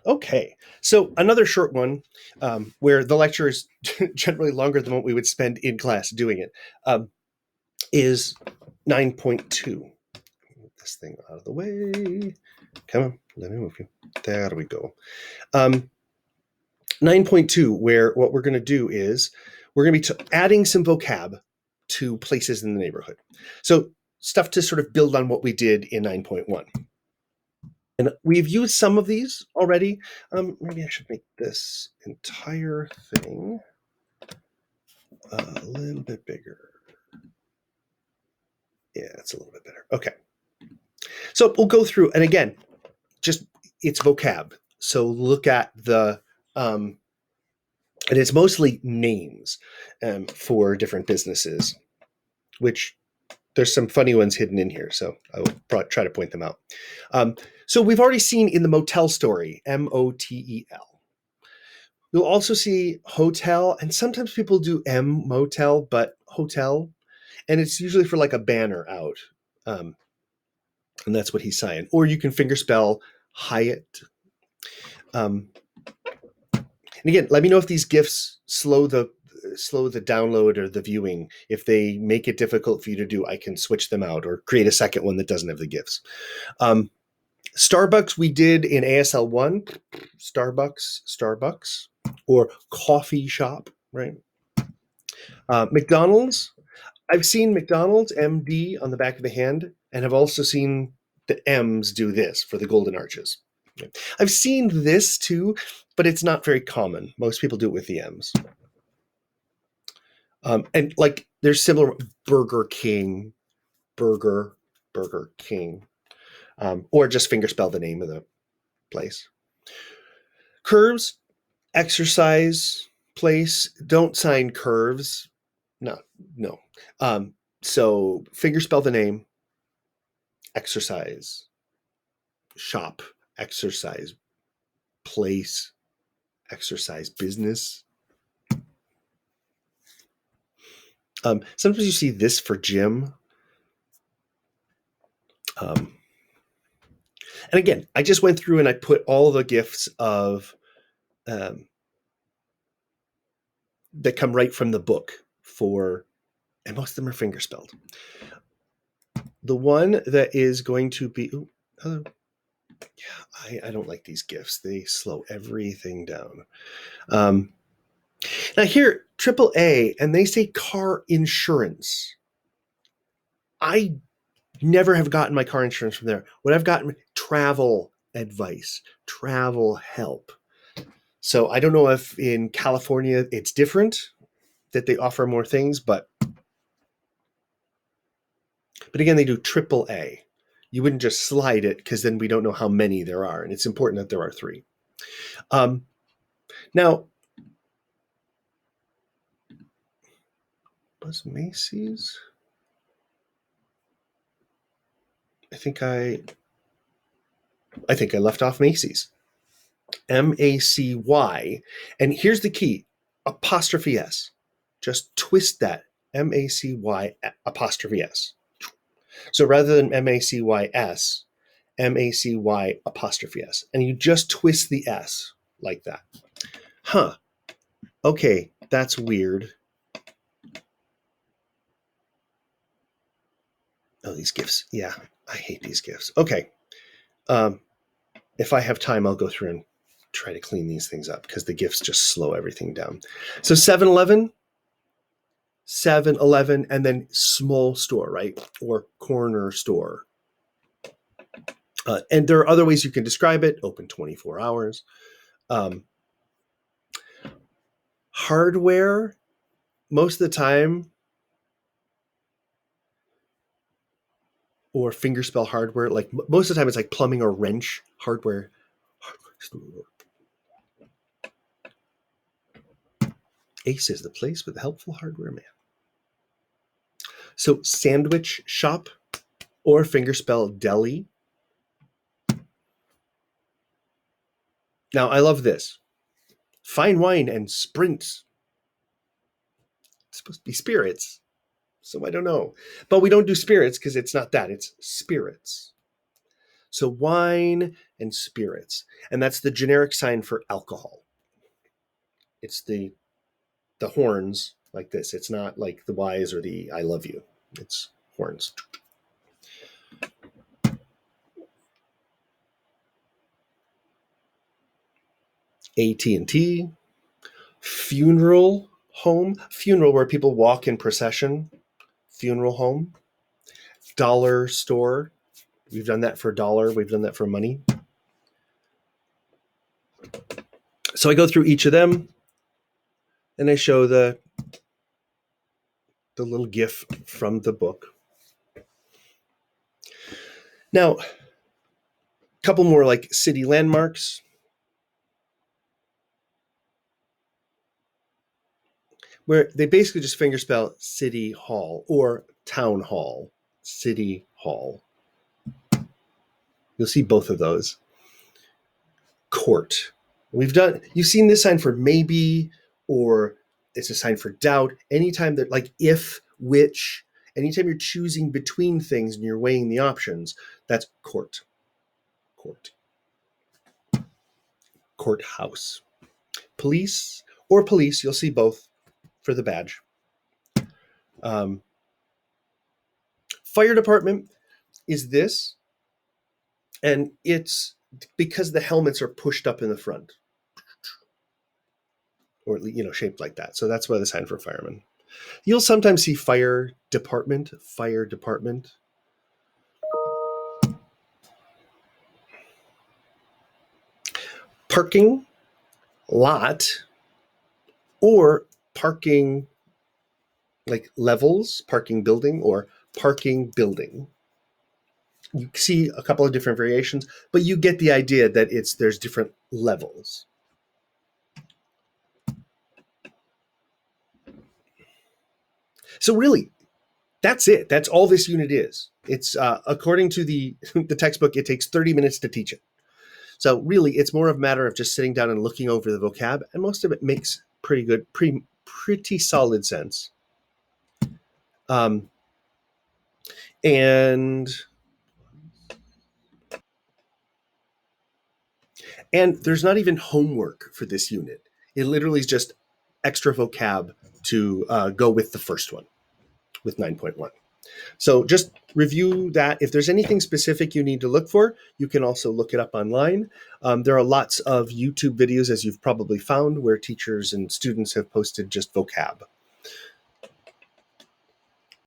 Okay, so another short one where the lecture is generally longer than what we would spend in class doing it is 9.2. Move this thing out of the way. Come on, let me move you. There we go. 9.2, where what we're going to do is we're going to be adding some vocab to places in the neighborhood. So stuff to sort of build on what we did in 9.1. And we've used some of these already. Maybe I should make this entire thing a little bit bigger. Yeah, it's a little bit better. Okay. So we'll go through, and again, just it's vocab. So look at the, and it's mostly names for different businesses, which there's some funny ones hidden in here. So I will try to point them out. So we've already seen in the motel story, motel. You'll also see hotel, and sometimes people do motel, but hotel, and it's usually for like a banner out. And that's what he's saying. Or you can fingerspell Hyatt. And again, let me know if these GIFs slow the download or the viewing. If they make it difficult for you to do, I can switch them out or create a second one that doesn't have the GIFs. Starbucks we did in ASL 1. Starbucks, or coffee shop, right? McDonald's. I've seen McDonald's MD on the back of the hand, and have also seen the M's do this for the golden arches. I've seen this too, but it's not very common. Most people do it with the M's. And like there's similar Burger King, Burger King, or just fingerspell the name of the place. Curves, exercise place. Don't sign curves. No. So fingerspell the name. Exercise, shop, exercise, place, exercise, business. Sometimes you see this for gym. And again, I just went through and I put all the GIFs of that come right from the book and most of them are fingerspelled. The one that is going to be, hello. Yeah, I don't like these GIFs. They slow everything down. Now here, AAA, and they say car insurance. I never have gotten my car insurance from there. What I've gotten, travel advice, travel help. So I don't know if in California it's different, that they offer more things, but again, they do AAA. You wouldn't just slide it because then we don't know how many there are, and it's important that there are 3. Now, was Macy's? I think I left off Macy's. MACY. And here's the key, apostrophe S. Just twist that, MACY apostrophe S. So rather than MACYS, MACY apostrophe S. And you just twist the S like that. Huh. Okay, that's weird. Oh, these GIFs. Yeah, I hate these GIFs. Okay. If I have time, I'll go through and try to clean these things up because the GIFs just slow everything down. So 7-Eleven, and then small store, right? Or corner store. And there are other ways you can describe it. Open 24 hours. Hardware, most of the time, or fingerspell hardware, like most of the time it's like plumbing or wrench hardware. Ace is the place with the helpful hardware man. So sandwich shop or fingerspell deli. Now I love this. Fine wine and sprints. It's supposed to be spirits. So I don't know. But we don't do spirits because it's not that. It's spirits. So wine and spirits. And that's the generic sign for alcohol. It's the horns like this. It's not like the Y's or the I love you. It's horns. AT&T. Funeral home. Funeral where people walk in procession. Funeral home. Dollar store. We've done that for dollar. We've done that for money. So I go through each of them and I show the little GIF from the book. Now, a couple more like city landmarks. Where they basically just fingerspell city hall or town hall, city hall. You'll see both of those. Court. You've seen this sign for maybe, or it's a sign for doubt. Anytime that, like if, which, anytime you're choosing between things and you're weighing the options, that's court. Court. Courthouse. Police or police, you'll see both for the badge. Fire department is this, and it's because the helmets are pushed up in the front, or shaped like that. So that's why the sign for firemen. You'll sometimes see fire department. Parking lot or parking like levels, parking building or parking building. You see a couple of different variations, but you get the idea that there's different levels. So really, that's it. That's all this unit is. It's according to the textbook, it takes 30 minutes to teach it. So really, it's more of a matter of just sitting down and looking over the vocab, and most of it makes pretty solid sense. And there's not even homework for this unit. It literally is just extra vocab to go with the first one, with 9.1. So just review that. If there's anything specific you need to look for, you can also look it up online. There are lots of YouTube videos, as you've probably found, where teachers and students have posted just vocab.